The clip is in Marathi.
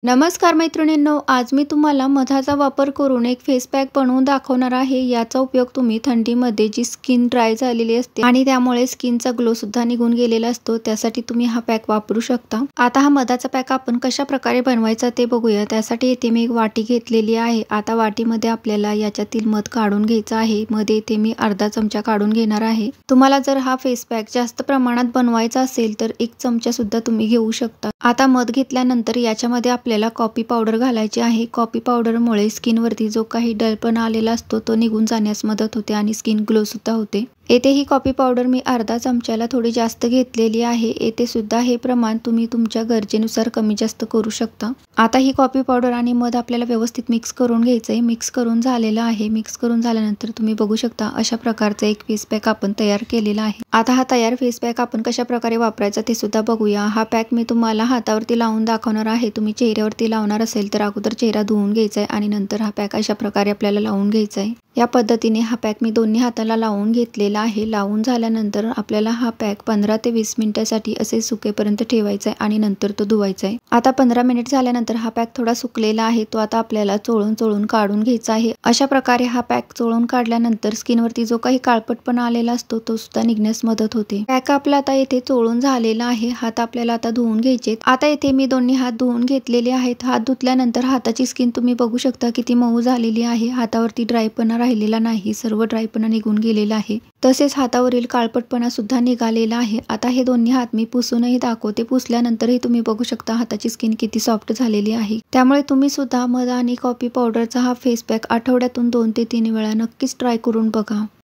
नमस्कार मैत्रिणींनो, आज मी तुम्हाला मधाचा वापर करून एक फेस पॅक बनवून दाखवणार आहे। याचा उपयोग तुम्ही थंडीमध्ये जी स्किन ड्राय झालेली असते आणि त्यामुळे स्किनचा ग्लो सुद्धा निघून गेलेला असतो, त्यासाठी तुम्ही हा पॅक वापरू शकता। आता हा मधाचा पॅक आपण कशा प्रकारे बनवायचा ते बघूया। त्यासाठी इथे मी एक वाटी घेतलेली आहे। आता वाटीमध्ये आपल्याला याच्यातील मध काढून घ्यायचा आहे। मध इथे मी अर्धा चमचा काढून घेणार आहे। तुम्हाला जर हा फेस पॅक जास्त प्रमाणात बनवायचा असेल तर 1 चमचा सुद्धा तुम्ही घेऊ शकता। आता मध घेतल्यानंतर याच्यामध्ये आपल्याला कॉफी पावडर घालायची आहे। कॉफी पावडरमुळे स्किनवरती जो काही डलपणा आलेला असतो तो निघून जाण्यास मदत होते आणि स्किन ग्लो सुद्धा होते। येथे ही कॉफी पावडर मी अर्धा चमच्याला थोडी जास्त घेतलेली आहे। येथे सुद्धा हे प्रमाण तुम्ही तुमच्या गरजेनुसार कमी जास्त करू शकता। आता ही कॉफी पावडर आणि मध आपल्याला व्यवस्थित मिक्स करून घ्यायचंय। मिक्स करून झालेलं आहे। मिक्स करून झाल्यानंतर तुम्ही बघू शकता अशा प्रकारचा एक फेस पॅक आपण तयार केलेला आहे। आता हा तयार फेस पॅक आपण कशा प्रकारे वापरायचा ते सुद्धा बघूया। हा पॅक मी तुम्हाला हातावरती लावून दाखवणार आहे। तुम्ही चेहऱ्यावरती लावणार असेल तर अगोदर चेहरा धुवून घ्यायचा आहे आणि नंतर हा पॅक अशा प्रकारे आपल्याला लावून घ्यायचा आहे। या पद्धतीने हा पॅक मी दोन्ही हाताला लावून घेतलेला आहे। लावून झाल्यानंतर आपल्याला हा पॅक 15 ते 20 मिनिटांसाठी असे सुकेपर्यंत ठेवायचा आहे आणि नंतर तो धुवायचा आहे। आता 15 मिनिट झाल्यानंतर हा पॅक थोडा सुकलेला आहे, तो आता आपल्याला चोळून काढून घ्यायचा आहे। अशा प्रकारे हा पॅक चोळून काढल्यानंतर स्किनवरती जो काही काळपटपणा आलेला असतो तो सुद्धा निघण्यास मदत होते। पॅक आपला आता इथे चोळून झालेला आहे। हात आपल्याला आता धुवून घ्यायचे। आता इथे मी दोन्ही हात धुवून घेतलेले आहेत। हात धुतल्यानंतर हाताची स्किन तुम्ही बघू शकता किती मऊ झालेली आहे। हातावरती ड्रायपणा राहिलेला नाही, सर्व ड्रायपणा निघून गेलेला आहे। तसेच हातावरील काळपटपणा सुद्धा निघालेला आहे। आता हे दोन्ही हात मी पुसूनही दाखवते। पुसल्यानंतरही तुम्ही बघू शकता हाताची स्किन किती सॉफ्ट झालेली आहे। त्यामुळे तुम्ही सुद्धा मध आणि कॉफी पावडरचा हा फेस पॅक आठवड्यातून 2 ते 3 वेळा नक्कीच ट्राय करून बघा।